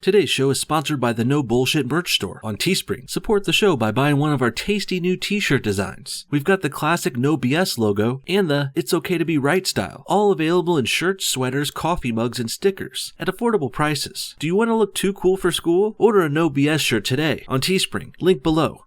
Today's show is sponsored by the No Bullshit merch store on Teespring. Support the show by buying one of our tasty new t-shirt designs. We've got the classic No BS logo and the It's Okay to Be Right style, all available in shirts, sweaters, coffee mugs, and stickers at affordable prices. Do you want to look too cool for school? Order a No BS shirt today on Teespring. Link below.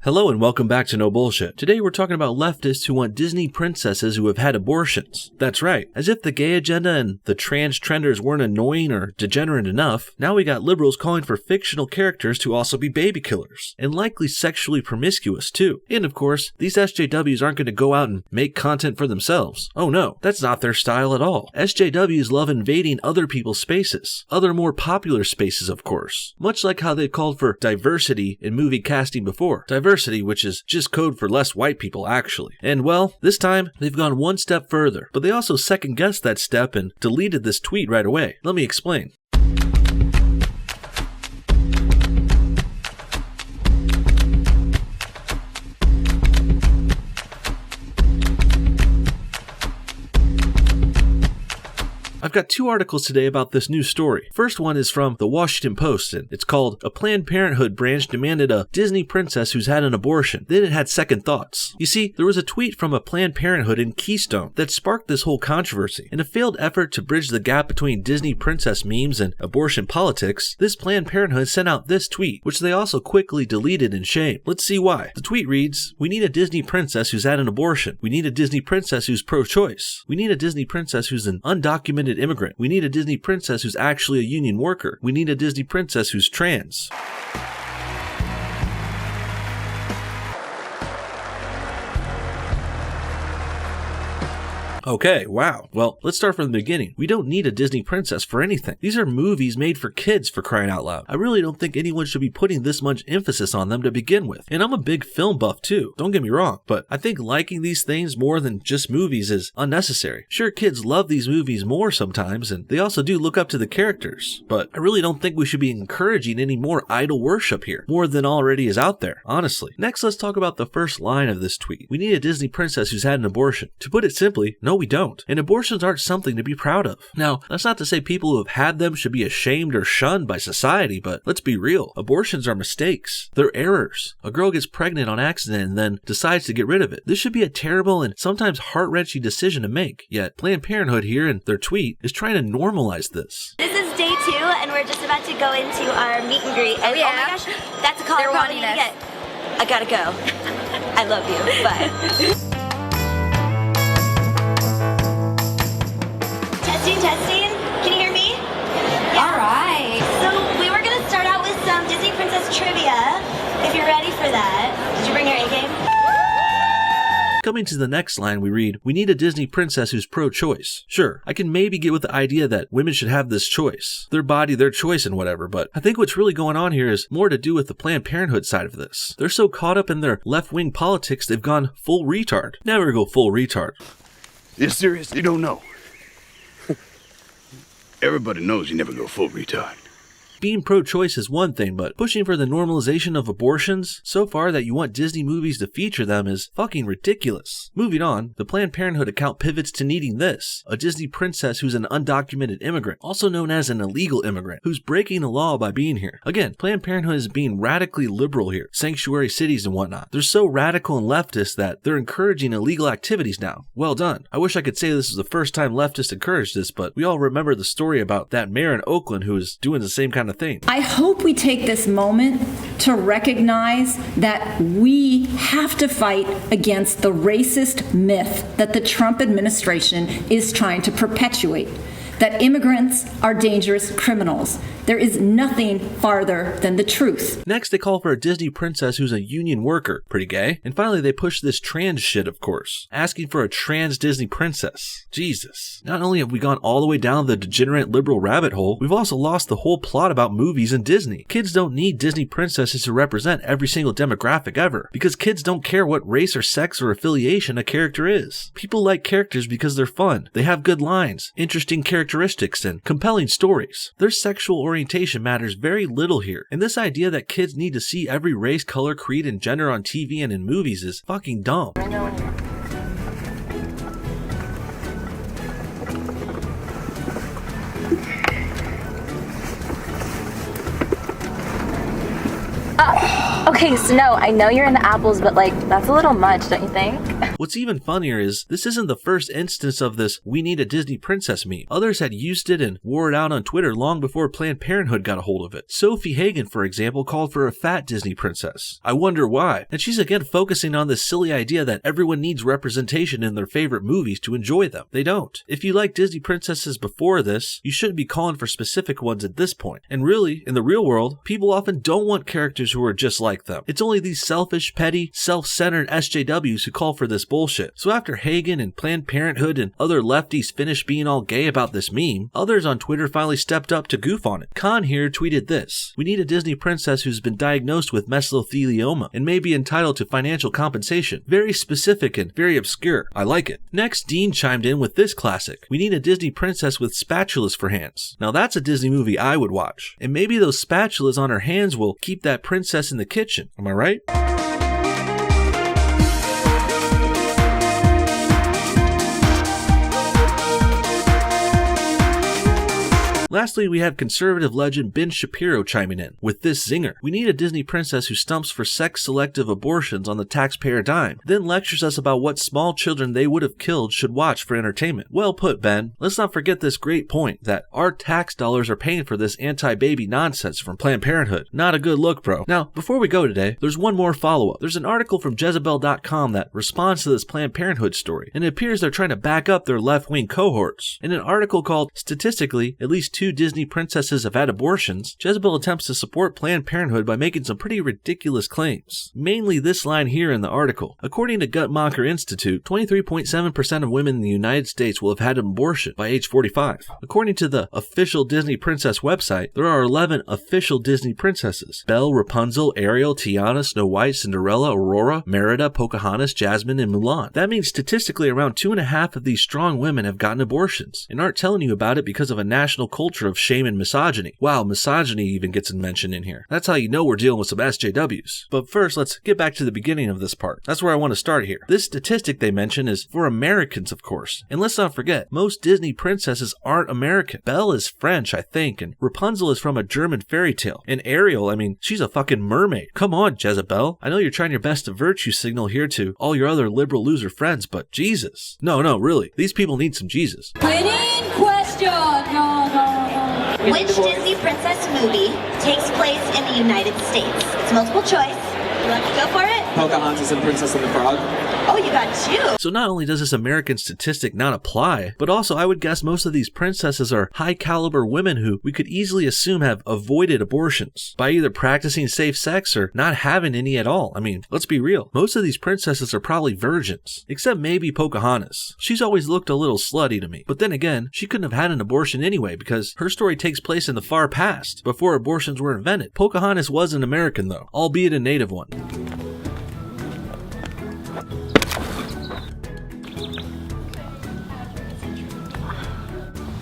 Hello and welcome back to No Bullshit. Today we're talking about leftists who want Disney princesses who have had abortions. That's right. As if the gay agenda and the trans trenders weren't annoying or degenerate enough, now we got liberals calling for fictional characters to also be baby killers, and likely sexually promiscuous too. And of course, these SJWs aren't going to go out and make content for themselves. Oh no, that's not their style at all. SJWs love invading other people's spaces. Other more popular spaces, of course. Much like how they called for diversity in movie casting before. Diversity, which is just code for less white people, actually. And well, this time, they've gone one step further, but they also second-guessed that step and deleted this tweet right away. Let me explain. I've got two articles today about this new story. First one is from the Washington Post, and it's called "A Planned Parenthood Branch Demanded a Disney Princess Who's Had an Abortion. Then it had second thoughts." You see, there was a tweet from a Planned Parenthood in Keystone that sparked this whole controversy. In a failed effort to bridge the gap between Disney princess memes and abortion politics, this Planned Parenthood sent out this tweet, which they also quickly deleted in shame. Let's see why. The tweet reads, "We need a Disney princess who's had an abortion. We need a Disney princess who's pro-choice. We need a Disney princess who's an undocumented immigrant. We need a Disney princess who's actually a union worker. We need a Disney princess who's trans." Okay, wow. Well, let's start from the beginning. We don't need a Disney princess for anything. These are movies made for kids, for crying out loud. I really don't think anyone should be putting this much emphasis on them to begin with. And I'm a big film buff too, don't get me wrong, but I think liking these things more than just movies is unnecessary. Sure, kids love these movies more sometimes, and they also do look up to the characters, but I really don't think we should be encouraging any more idol worship here, more than already is out there, honestly. Next, let's talk about the first line of this tweet. "We need a Disney princess who's had an abortion." To put it simply, no, we don't. And abortions aren't something to be proud of. Now, that's not to say people who have had them should be ashamed or shunned by society, but let's be real. Abortions are mistakes. They're errors. A girl gets pregnant on accident and then decides to get rid of it. This should be a terrible and sometimes heart-wrenching decision to make. Yet, Planned Parenthood here in their tweet is trying to normalize this. This is day 2, and we're just about to go into our meet and greet. And, oh my gosh, that's a call I probably need to get. I gotta go. I love you. Bye. Testing. Can you hear me? Yeah. All right. So we were going to start out with some Disney Princess trivia, if you're ready for that. Did you bring your A-game? Coming to the next line, we read, "We need a Disney princess who's pro-choice." Sure, I can maybe get with the idea that women should have this choice. Their body, their choice, and whatever, but I think what's really going on here is more to do with the Planned Parenthood side of this. They're so caught up in their left-wing politics, they've gone full retard. Never go full retard. You serious? You don't know? Everybody knows you never go full retard. Being pro-choice is one thing, but pushing for the normalization of abortions so far that you want Disney movies to feature them is fucking ridiculous. Moving on, the Planned Parenthood account pivots to needing this, a Disney princess who's an undocumented immigrant, also known as an illegal immigrant, who's breaking the law by being here. Again, Planned Parenthood is being radically liberal here, sanctuary cities and whatnot. They're so radical and leftist that they're encouraging illegal activities now. Well done. I wish I could say this is the first time leftists encouraged this, but we all remember the story about that mayor in Oakland who is doing the same kind of thing. I hope we take this moment to recognize that we have to fight against the racist myth that the Trump administration is trying to perpetuate, that immigrants are dangerous criminals. There is nothing farther than the truth. Next, they call for a Disney princess who's a union worker. Pretty gay. And finally, they push this trans shit, of course. Asking for a trans Disney princess. Jesus. Not only have we gone all the way down the degenerate liberal rabbit hole, we've also lost the whole plot about movies and Disney. Kids don't need Disney princesses to represent every single demographic ever, because kids don't care what race or sex or affiliation a character is. People like characters because they're fun, they have good lines, interesting characteristics, and compelling stories. Their sexual orientation matters very little here, and this idea that kids need to see every race, color, creed, and gender on TV and in movies is fucking dumb. taste. No, I know you're into apples, but like, that's a little much, don't you think? What's even funnier is this isn't the first instance of this "we need a Disney princess" meme. Others had used it and wore it out on Twitter long before Planned Parenthood got a hold of it. Sophie Hagen, for example, called for a fat Disney princess. I wonder why. And she's again focusing on this silly idea that everyone needs representation in their favorite movies to enjoy them. They don't. If you like Disney princesses before this, you shouldn't be calling for specific ones at this point. And really, in the real world, people often don't want characters who are just like them. It's only these selfish, petty, self-centered SJWs who call for this bullshit. So after Hagen and Planned Parenthood and other lefties finished being all gay about this meme, others on Twitter finally stepped up to goof on it. Khan here tweeted this: "We need a Disney princess who's been diagnosed with mesothelioma and may be entitled to financial compensation. Very specific and very obscure. I like it." Next, Dean chimed in with this classic: "We need a Disney princess with spatulas for hands." Now that's a Disney movie I would watch. And maybe those spatulas on her hands will keep that princess in the kitchen. Am I right? Lastly, we have conservative legend Ben Shapiro chiming in with this zinger: "We need a Disney princess who stumps for sex-selective abortions on the taxpayer dime, then lectures us about what small children they would have killed should watch for entertainment." Well put, Ben. Let's not forget this great point, that our tax dollars are paying for this anti-baby nonsense from Planned Parenthood. Not a good look, bro. Now, before we go today, there's one more follow-up. There's an article from Jezebel.com that responds to this Planned Parenthood story, and it appears they're trying to back up their left-wing cohorts. In an article called "Statistically, at least 2 Disney princesses have had abortions," Jezebel attempts to support Planned Parenthood by making some pretty ridiculous claims. Mainly this line here in the article: "According to Guttmacher Institute, 23.7% of women in the United States will have had an abortion by age 45. According to the official Disney Princess website, there are 11 official Disney princesses: Belle, Rapunzel, Ariel, Tiana, Snow White, Cinderella, Aurora, Merida, Pocahontas, Jasmine, and Mulan. That means statistically around 2.5 of these strong women have gotten abortions, and aren't telling you about it because of a national culture of shame and misogyny." Wow, misogyny even gets mentioned in here. That's how you know we're dealing with some SJWs. But first, let's get back to the beginning of this part. That's where I want to start here. This statistic they mention is for Americans, of course. And let's not forget, most Disney princesses aren't American. Belle is French, I think, and Rapunzel is from a German fairy tale. And Ariel, I mean, she's a fucking mermaid. Come on, Jezebel. I know you're trying your best to virtue signal here to all your other liberal loser friends, but Jesus. No, really. These people need some Jesus. Winning question. Which Disney princess movie takes place in the United States? It's multiple choice. You want to go for it? Pocahontas and Princess and the Frog. Oh, you got 2. So not only does this American statistic not apply, but also I would guess most of these princesses are high caliber women who we could easily assume have avoided abortions by either practicing safe sex or not having any at all. I mean, let's be real. Most of these princesses are probably virgins, except maybe Pocahontas. She's always looked a little slutty to me. But then again, she couldn't have had an abortion anyway because her story takes place in the far past, before abortions were invented. Pocahontas was an American though, albeit a native one.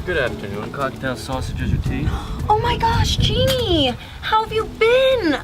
Good afternoon. Cocktail, sausages, or tea? Oh my gosh, Jeannie! How have you been?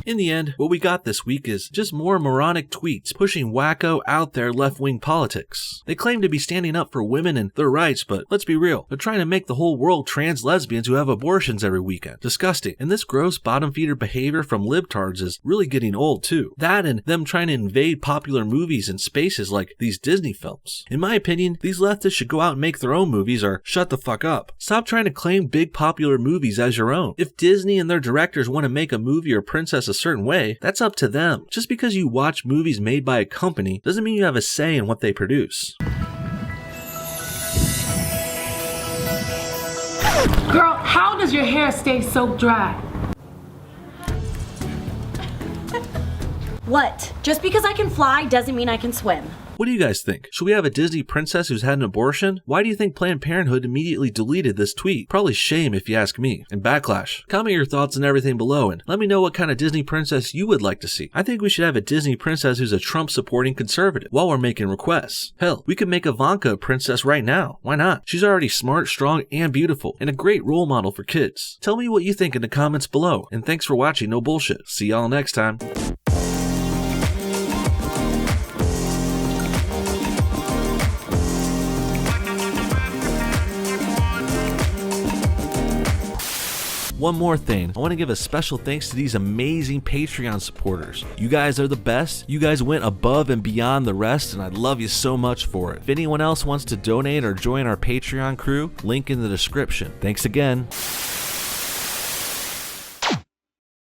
In the end, what we got this week is just more moronic tweets pushing wacko, out there left-wing politics. They claim to be standing up for women and their rights, but let's be real, they're trying to make the whole world trans lesbians who have abortions every weekend. Disgusting. And this gross bottom-feeder behavior from libtards is really getting old too. That and them trying to invade popular movies and spaces like these Disney films. In my opinion, these leftists should go out and make their own movies or shut the fuck up. Stop trying to claim big popular movies as your own. If Disney and their directors want to make a movie or princess a certain way, that's up to them. Just because you watch movies made by a company doesn't mean you have a say in what they produce. Girl, how does your hair stay so dry? What? Just because I can fly doesn't mean I can swim. What do you guys think? Should we have a Disney princess who's had an abortion? Why do you think Planned Parenthood immediately deleted this tweet? Probably shame if you ask me. And backlash. Comment your thoughts and everything below and let me know what kind of Disney princess you would like to see. I think we should have a Disney princess who's a Trump supporting conservative while we're making requests. Hell, we could make Ivanka a princess right now. Why not? She's already smart, strong, and beautiful, and a great role model for kids. Tell me what you think in the comments below, and thanks for watching No Bullshit. See y'all next time. One more thing, I want to give a special thanks to these amazing Patreon supporters. You guys are the best. You guys went above and beyond the rest, and I love you so much for it. If anyone else wants to donate or join our Patreon crew, link in the description. Thanks again.